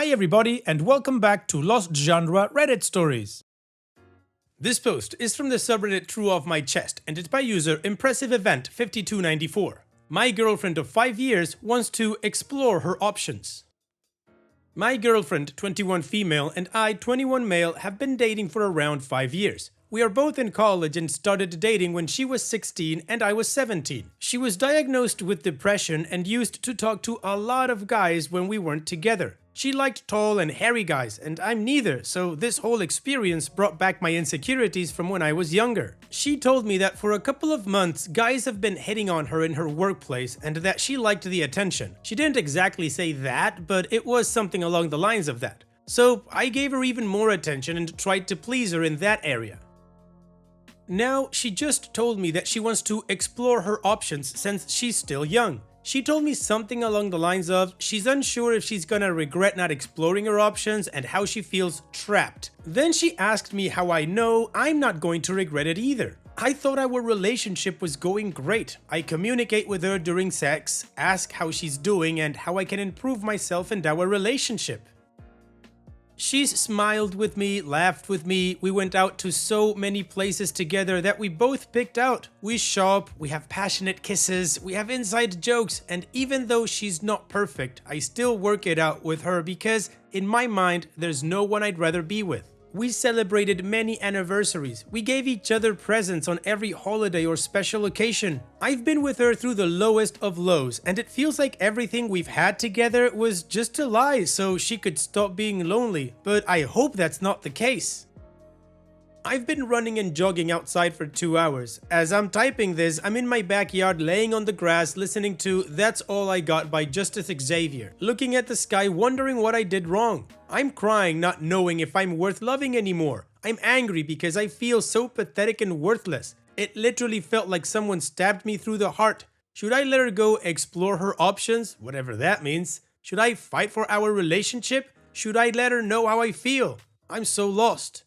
Hi everybody and welcome back to Lost Genre Reddit Stories. This post is from the subreddit True Off My Chest and it's by user Impressive Event 5294. My girlfriend of 5 years wants to explore her options. My girlfriend, 21 female, and I, 21 male, have been dating for around 5 years. We are both in college and started dating when she was 16 and I was 17. She was diagnosed with depression and used to talk to a lot of guys when we weren't together. She liked tall and hairy guys, and I'm neither, so this whole experience brought back my insecurities from when I was younger. She told me that for a couple of months, guys have been hitting on her in her workplace and that she liked the attention. She didn't exactly say that, but it was something along the lines of that. So I gave her even more attention and tried to please her in that area. Now, she just told me that she wants to explore her options since she's still young. She told me something along the lines of she's unsure if she's gonna regret not exploring her options and how she feels trapped. Then she asked me how I know I'm not going to regret it either. I thought our relationship was going great. I communicate with her during sex, ask how she's doing and how I can improve myself and our relationship. She's smiled with me, laughed with me, we went out to so many places together that we both picked out. We shop, we have passionate kisses, we have inside jokes, and even though she's not perfect, I still work it out with her because, in my mind, there's no one I'd rather be with. We celebrated many anniversaries, we gave each other presents on every holiday or special occasion. I've been with her through the lowest of lows, and it feels like everything we've had together was just a lie so she could stop being lonely, but I hope that's not the case. I've been running and jogging outside for 2 hours. As I'm typing this, I'm in my backyard laying on the grass listening to That's All I Got by Justice Xavier, looking at the sky wondering what I did wrong. I'm crying not knowing if I'm worth loving anymore. I'm angry because I feel so pathetic and worthless. It literally felt like someone stabbed me through the heart. Should I let her go explore her options, whatever that means? Should I fight for our relationship? Should I let her know how I feel? I'm so lost.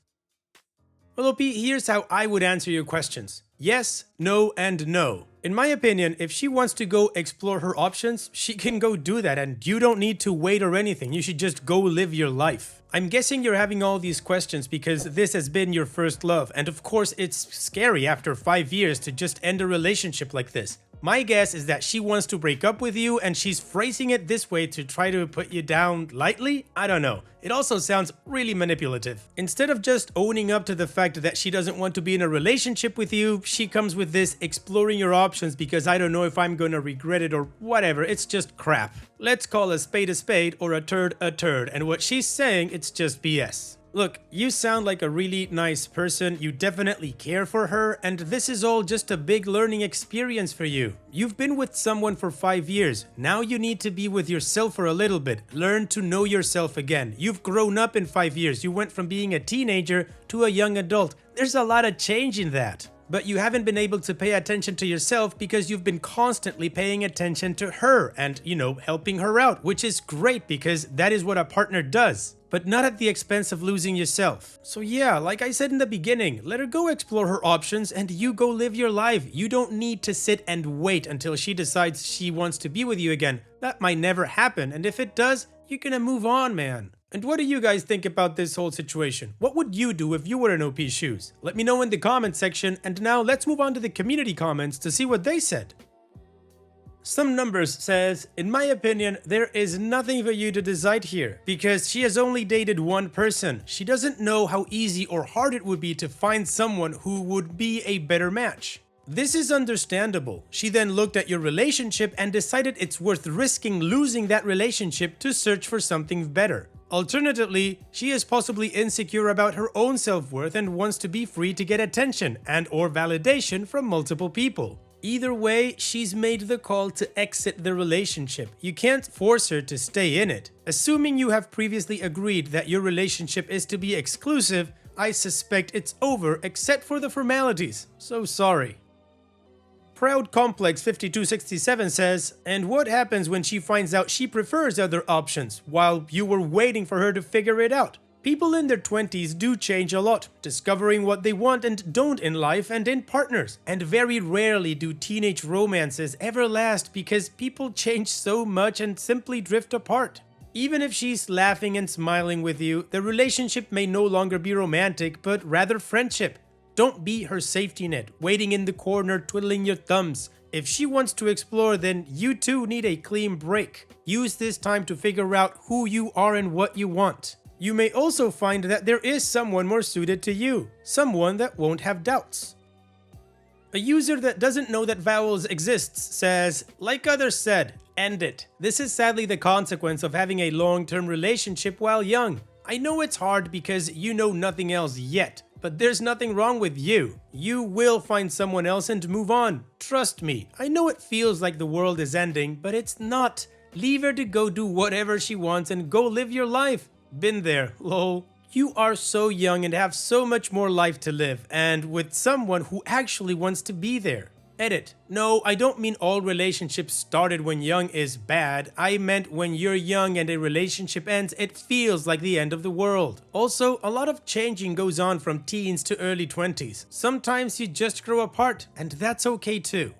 Well, OP, here's how I would answer your questions. Yes, no, and no. In my opinion, if she wants to go explore her options, she can go do that and you don't need to wait or anything. You should just go live your life. I'm guessing you're having all these questions because this has been your first love, and of course it's scary after 5 years to just end a relationship like this. My guess is that she wants to break up with you and she's phrasing it this way to try to put you down lightly? I don't know. It also sounds really manipulative. Instead of just owning up to the fact that she doesn't want to be in a relationship with you, she comes with this exploring your options because I don't know if I'm gonna regret it or whatever. It's just crap. Let's call a spade or a turd, and what she's saying, it's just BS. Look, you sound like a really nice person, you definitely care for her, and this is all just a big learning experience for you. You've been with someone for 5 years, now you need to be with yourself for a little bit, learn to know yourself again. You've grown up in 5 years, you went from being a teenager to a young adult. There's a lot of change in that. But you haven't been able to pay attention to yourself because you've been constantly paying attention to her and, helping her out, which is great because that is what a partner does. But not at the expense of losing yourself. So yeah, like I said in the beginning, let her go explore her options and you go live your life. You don't need to sit and wait until she decides she wants to be with you again. That might never happen, and if it does, you're gonna move on, man. And what do you guys think about this whole situation? What would you do if you were in OP's shoes? Let me know in the comment section, and now let's move on to the community comments to see what they said. Some Numbers says, in my opinion, there is nothing for you to decide here, because she has only dated one person. She doesn't know how easy or hard it would be to find someone who would be a better match. This is understandable. She then looked at your relationship and decided it's worth risking losing that relationship to search for something better. Alternatively, she is possibly insecure about her own self-worth and wants to be free to get attention and or validation from multiple people. Either way, she's made the call to exit the relationship. You can't force her to stay in it. Assuming you have previously agreed that your relationship is to be exclusive, I suspect it's over except for the formalities. So sorry. Proud Complex 5267 says, and what happens when she finds out she prefers other options while you were waiting for her to figure it out? People in their 20s do change a lot, discovering what they want and don't in life and in partners. And very rarely do teenage romances ever last because people change so much and simply drift apart. Even if she's laughing and smiling with you, the relationship may no longer be romantic, but rather friendship. Don't be her safety net, waiting in the corner twiddling your thumbs. If she wants to explore, then you too need a clean break. Use this time to figure out who you are and what you want. You may also find that there is someone more suited to you, someone that won't have doubts. A user that doesn't know that vowels exists says, like others said, end it. This is sadly the consequence of having a long-term relationship while young. I know it's hard because you know nothing else yet, but there's nothing wrong with you. You will find someone else and move on. Trust me, I know it feels like the world is ending, but it's not. Leave her to go do whatever she wants and go live your life. Been there, lol. You are so young and have so much more life to live, and with someone who actually wants to be there. Edit. No, I don't mean all relationships started when young is bad. I meant when you're young and a relationship ends, it feels like the end of the world. Also, a lot of changing goes on from teens to early 20s. Sometimes you just grow apart, and that's okay too.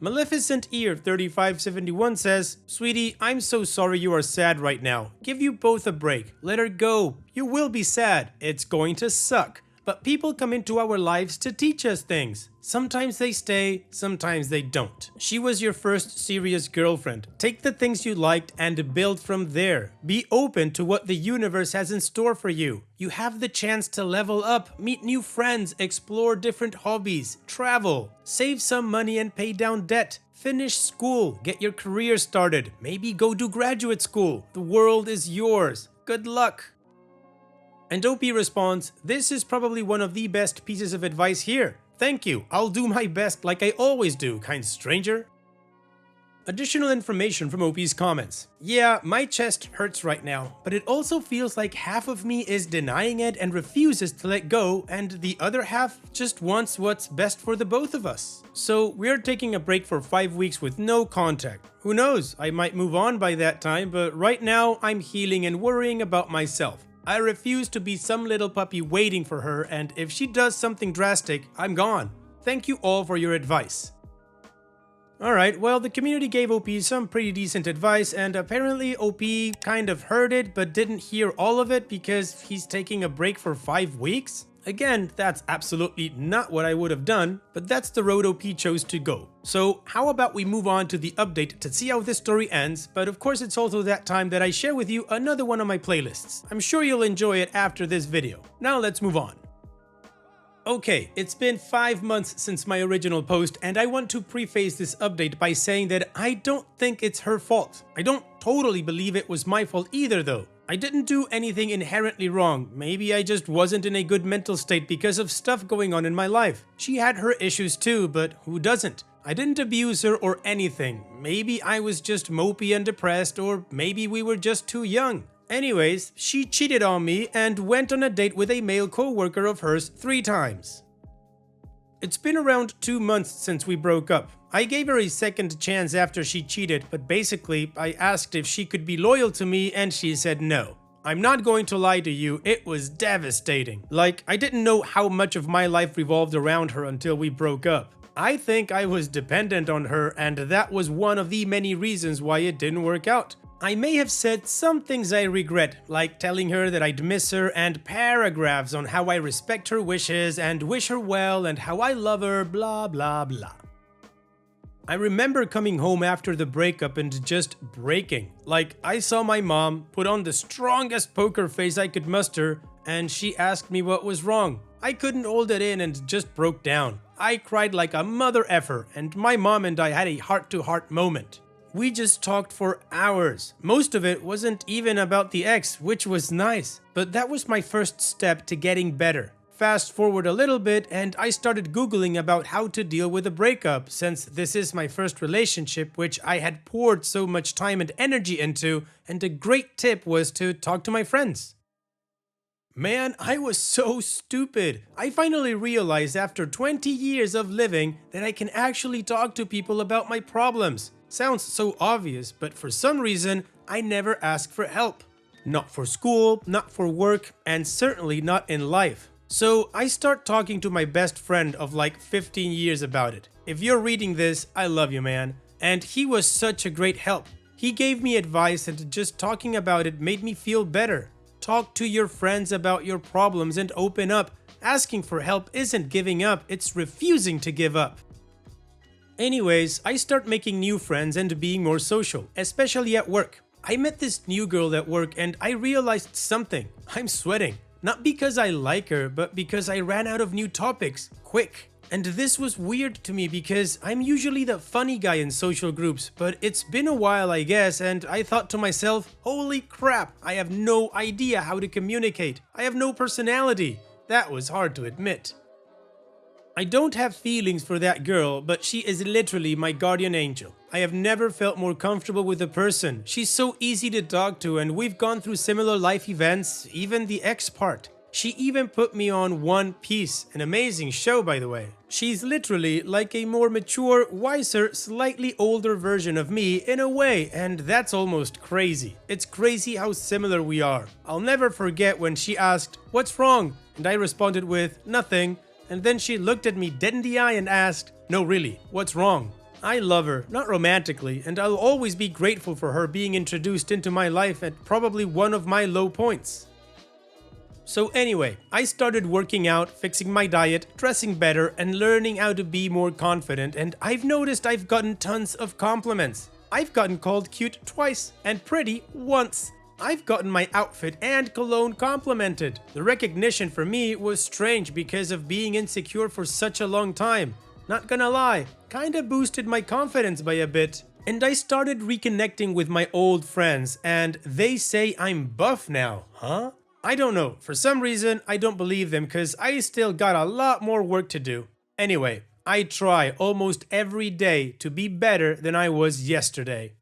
Maleficent Ear 3571 says, Sweetie, I'm so sorry you are sad right now. Give you both a break. Let her go. You will be sad. It's going to suck. But people come into our lives to teach us things. Sometimes they stay, sometimes they don't. She was your first serious girlfriend. Take the things you liked and build from there. Be open to what the universe has in store for you. You have the chance to level up, meet new friends, explore different hobbies, travel, save some money and pay down debt. Finish school, get your career started, maybe go do graduate school. The world is yours. Good luck. And OP responds, this is probably one of the best pieces of advice here. Thank you, I'll do my best like I always do, kind stranger. Additional information from OP's comments. Yeah, my chest hurts right now, but it also feels like half of me is denying it and refuses to let go, and the other half just wants what's best for the both of us. So we're taking a break for 5 weeks with no contact. Who knows, I might move on by that time, but right now I'm healing and worrying about myself. I refuse to be some little puppy waiting for her, and if she does something drastic, I'm gone. Thank you all for your advice. Alright, well, the community gave OP some pretty decent advice, and apparently OP kind of heard it but didn't hear all of it because he's taking a break for 5 weeks? Again, that's absolutely not what I would have done, but that's the road OP chose to go. So how about we move on to the update to see how this story ends, but of course it's also that time that I share with you another one of my playlists. I'm sure you'll enjoy it after this video. Now let's move on. Okay, it's been 5 months since my original post, and I want to preface this update by saying that I don't think it's her fault. I don't totally believe it was my fault either though. I didn't do anything inherently wrong. Maybe I just wasn't in a good mental state because of stuff going on in my life. She had her issues too, but who doesn't? I didn't abuse her or anything. Maybe I was just mopey and depressed, or maybe we were just too young. Anyways, she cheated on me and went on a date with a male co-worker of hers 3 times. It's been around 2 months since we broke up. I gave her a second chance after she cheated, but basically, I asked if she could be loyal to me and she said no. I'm not going to lie to you, it was devastating. Like, I didn't know how much of my life revolved around her until we broke up. I think I was dependent on her, and that was one of the many reasons why it didn't work out. I may have said some things I regret, like telling her that I'd miss her and paragraphs on how I respect her wishes and wish her well and how I love her, blah blah blah. I remember coming home after the breakup and just breaking. Like, I saw my mom put on the strongest poker face I could muster, and she asked me what was wrong. I couldn't hold it in and just broke down. I cried like a mother effer, and my mom and I had a heart-to-heart moment. We just talked for hours. Most of it wasn't even about the ex, which was nice, but that was my first step to getting better. Fast forward a little bit and I started Googling about how to deal with a breakup, since this is my first relationship which I had poured so much time and energy into, and a great tip was to talk to my friends. Man, I was so stupid. I finally realized after 20 years of living that I can actually talk to people about my problems. Sounds so obvious, but for some reason, I never ask for help. Not for school, not for work, and certainly not in life. So I start talking to my best friend of like 15 years about it. If you're reading this, I love you, man. And he was such a great help. He gave me advice, and just talking about it made me feel better. Talk to your friends about your problems and open up. Asking for help isn't giving up, it's refusing to give up. Anyways, I start making new friends and being more social, especially at work. I met this new girl at work and I realized something. I'm sweating. Not because I like her, but because I ran out of new topics quick. And this was weird to me because I'm usually the funny guy in social groups, but it's been a while, I guess, and I thought to myself, holy crap, I have no idea how to communicate. I have no personality. That was hard to admit. I don't have feelings for that girl, but she is literally my guardian angel. I have never felt more comfortable with a person. She's so easy to talk to, and we've gone through similar life events, even the ex part. She even put me on One Piece, an amazing show by the way. She's literally like a more mature, wiser, slightly older version of me in a way, and that's almost crazy. It's crazy how similar we are. I'll never forget when she asked, "What's wrong?" and I responded with, "Nothing." And then she looked at me dead in the eye and asked, "No, really, what's wrong?" I love her, not romantically, and I'll always be grateful for her being introduced into my life at probably one of my low points. So anyway, I started working out, fixing my diet, dressing better, and learning how to be more confident, and I've noticed I've gotten tons of compliments. I've gotten called cute twice, and pretty once. I've gotten my outfit and cologne complimented. The recognition for me was strange because of being insecure for such a long time. Not gonna lie, kinda boosted my confidence by a bit. And I started reconnecting with my old friends, and they say I'm buff now, huh? I don't know, for some reason I don't believe them cause I still got a lot more work to do. Anyway, I try almost every day to be better than I was yesterday.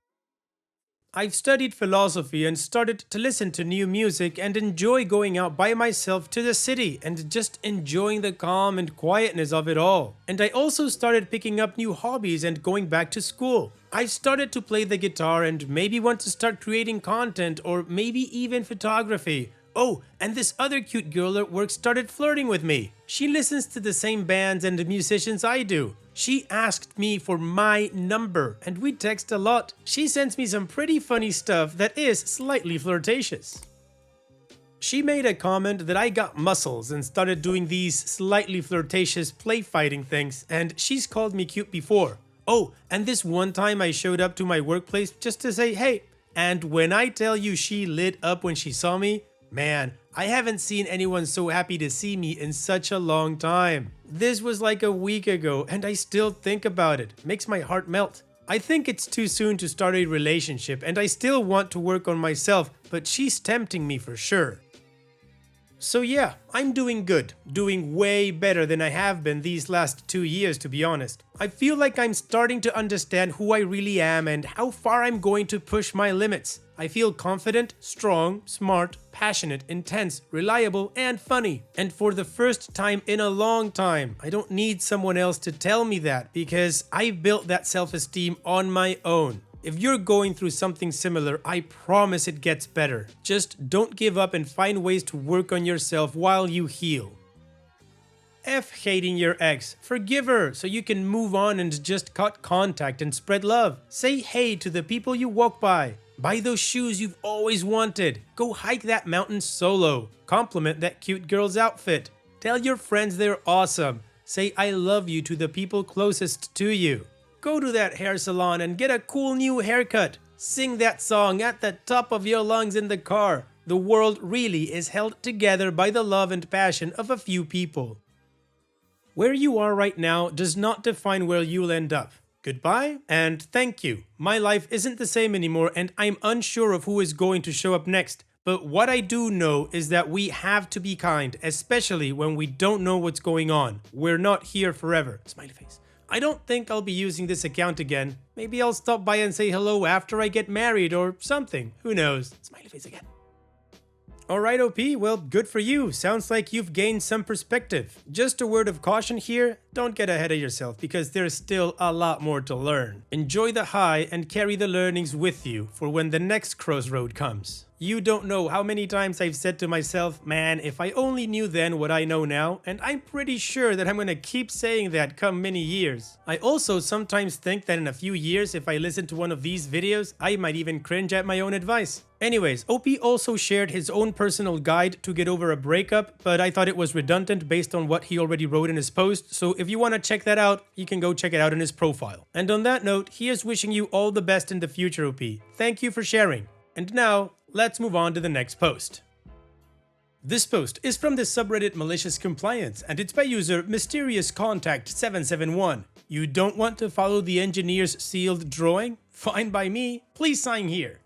I've studied philosophy and started to listen to new music and enjoy going out by myself to the city and just enjoying the calm and quietness of it all. And I also started picking up new hobbies and going back to school. I've started to play the guitar and maybe want to start creating content or maybe even photography. Oh, and this other cute girl at work started flirting with me. She listens to the same bands and musicians I do. She asked me for my number, and we text a lot. She sends me some pretty funny stuff that is slightly flirtatious. She made a comment that I got muscles and started doing these slightly flirtatious play fighting things, and she's called me cute before. Oh, and this one time I showed up to my workplace just to say hey, and when I tell you she lit up when she saw me, man, I haven't seen anyone so happy to see me in such a long time. This was like a week ago and I still think about it. Makes my heart melt. I think it's too soon to start a relationship and I still want to work on myself, but she's tempting me for sure. So yeah, I'm doing good, doing way better than I have been these last 2 years to be honest. I feel like I'm starting to understand who I really am and how far I'm going to push my limits. I feel confident, strong, smart, passionate, intense, reliable, and funny. And for the first time in a long time, I don't need someone else to tell me that because I built that self-esteem on my own. If you're going through something similar, I promise it gets better. Just don't give up and find ways to work on yourself while you heal. F hating your ex. Forgive her so you can move on and just cut contact and spread love. Say hey to the people you walk by. Buy those shoes you've always wanted. Go hike that mountain solo. Compliment that cute girl's outfit. Tell your friends they're awesome. Say I love you to the people closest to you. Go to that hair salon and get a cool new haircut. Sing that song at the top of your lungs in the car. The world really is held together by the love and passion of a few people. Where you are right now does not define where you'll end up. Goodbye and thank you. My life isn't the same anymore and I'm unsure of who is going to show up next. But what I do know is that we have to be kind, especially when we don't know what's going on. We're not here forever. Smiley face. I don't think I'll be using this account again. Maybe I'll stop by and say hello after I get married or something. Who knows? Smiley face again. Alright OP, well good for you. Sounds like you've gained some perspective. Just a word of caution here, don't get ahead of yourself because there's still a lot more to learn. Enjoy the high and carry the learnings with you for when the next crossroad comes. You don't know how many times I've said to myself, man, if I only knew then what I know now, and I'm pretty sure that I'm gonna keep saying that come many years. I also sometimes think that in a few years, if I listen to one of these videos, I might even cringe at my own advice. Anyways, OP also shared his own personal guide to get over a breakup, but I thought it was redundant based on what he already wrote in his post, so if you want to check that out, you can go check it out in his profile. And on that note, he is wishing you all the best in the future, OP. Thank you for sharing. And now, let's move on to the next post. This post is from the subreddit Malicious Compliance, and it's by user MysteriousContact771. You don't want to follow the engineer's sealed drawing? Fine by me. Please sign here.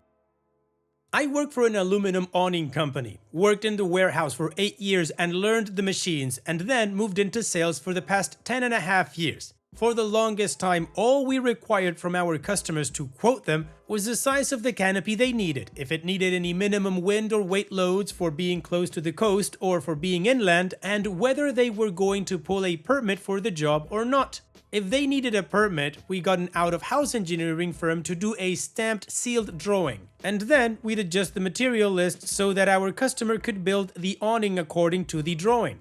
I work for an aluminum awning company, worked in the warehouse for 8 years and learned the machines, and then moved into sales for the past 10.5 years. For the longest time, all we required from our customers to quote them was the size of the canopy they needed, if it needed any minimum wind or weight loads for being close to the coast or for being inland, and whether they were going to pull a permit for the job or not. If they needed a permit, we got an out-of-house engineering firm to do a stamped sealed drawing. And then we'd adjust the material list so that our customer could build the awning according to the drawing.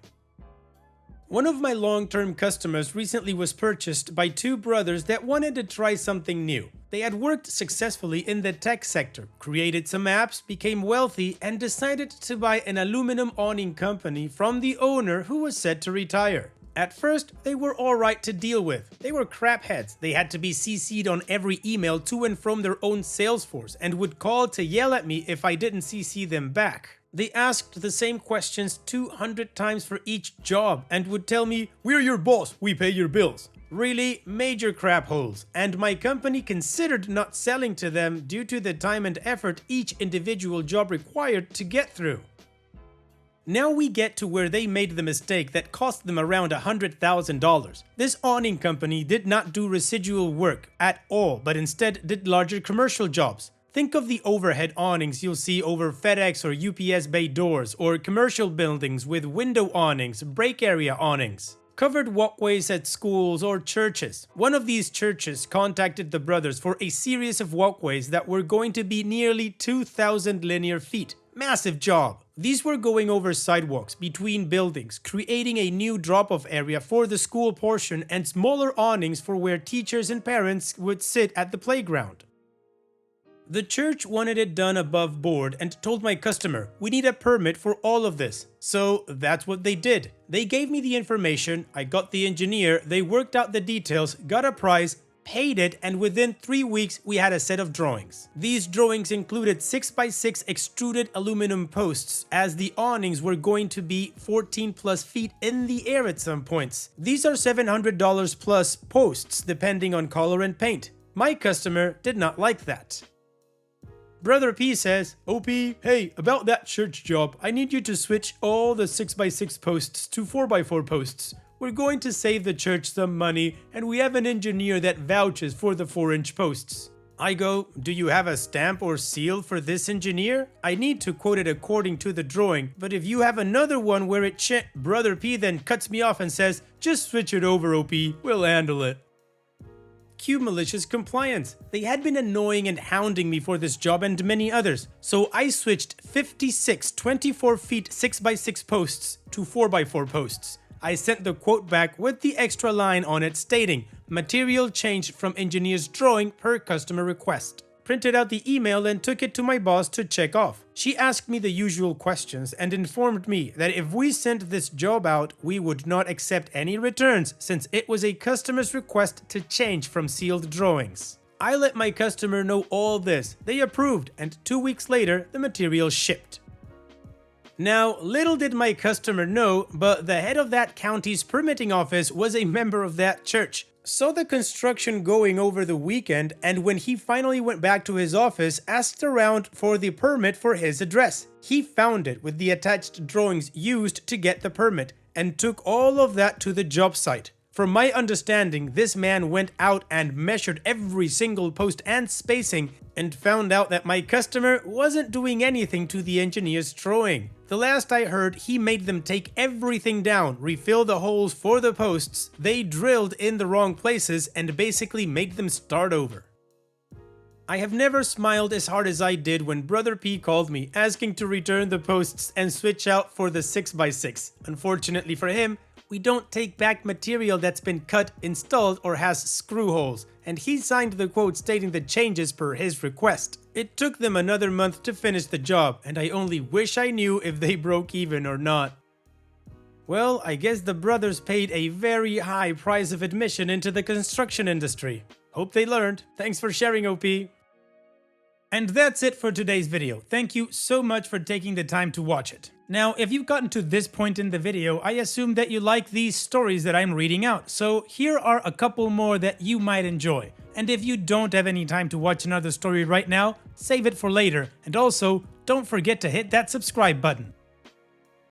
One of my long-term customers recently was purchased by two brothers that wanted to try something new. They had worked successfully in the tech sector, created some apps, became wealthy, and decided to buy an aluminum awning company from the owner who was set to retire. At first, they were alright to deal with. They were crapheads. They had to be CC'd on every email to and from their own Salesforce and would call to yell at me if I didn't CC them back. They asked the same questions 200 times for each job and would tell me, "We're your boss, we pay your bills." Really major crap holes, and my company considered not selling to them due to the time and effort each individual job required to get through. Now we get to where they made the mistake that cost them around $100,000. This awning company did not do residual work at all, but instead did larger commercial jobs. Think of the overhead awnings you'll see over FedEx or UPS bay doors, or commercial buildings with window awnings, break area awnings. Covered walkways at schools or churches. One of these churches contacted the brothers for a series of walkways that were going to be nearly 2,000 linear feet. Massive job. These were going over sidewalks between buildings, creating a new drop-off area for the school portion and smaller awnings for where teachers and parents would sit at the playground. The church wanted it done above board and told my customer, "We need a permit for all of this." So that's what they did. They gave me the information, I got the engineer, they worked out the details, got a price, paid it, and within 3 weeks we had a set of drawings. These drawings included 6x6 extruded aluminum posts, as the awnings were going to be 14 plus feet in the air at some points. These are $700 plus posts depending on color and paint. My customer did not like that. Brother P says, "OP, hey, about that church job, I need you to switch all the 6x6 posts to 4x4 posts. We're going to save the church some money, and we have an engineer that vouches for the 4-inch posts." I go, "Do you have a stamp or seal for this engineer? I need to quote it according to the drawing, but if you have another one where it Brother P then cuts me off and says, "Just switch it over, OP, we'll handle it." Cue Malicious Compliance. They had been annoying and hounding me for this job and many others, so I switched 56 24 feet 6x6 posts to 4x4 posts. I sent the quote back with the extra line on it stating, "Material changed from engineer's drawing per customer request." Printed out the email and took it to my boss to check off. She asked me the usual questions and informed me that if we sent this job out, we would not accept any returns since it was a customer's request to change from sealed drawings. I let my customer know all this. They approved, and 2 weeks later, the material shipped. Now, little did my customer know, but the head of that county's permitting office was a member of that church. Saw the construction going over the weekend, and when he finally went back to his office, asked around for the permit for his address. He found it with the attached drawings used to get the permit, and took all of that to the job site. From my understanding, this man went out and measured every single post and spacing, and found out that my customer wasn't doing anything to the engineer's drawing. The last I heard, he made them take everything down, refill the holes for the posts, they drilled in the wrong places, and basically made them start over. I have never smiled as hard as I did when Brother P called me asking to return the posts and switch out for the 6x6. Unfortunately for him, we don't take back material that's been cut, installed, or has screw holes, and he signed the quote stating the changes per his request. It took them another month to finish the job, and I only wish I knew if they broke even or not. Well, I guess the brothers paid a very high price of admission into the construction industry. Hope they learned. Thanks for sharing, OP. And that's it for today's video. Thank you so much for taking the time to watch it. Now, if you've gotten to this point in the video, I assume that you like these stories that I'm reading out, so here are a couple more that you might enjoy. And if you don't have any time to watch another story right now, save it for later, and also, don't forget to hit that subscribe button.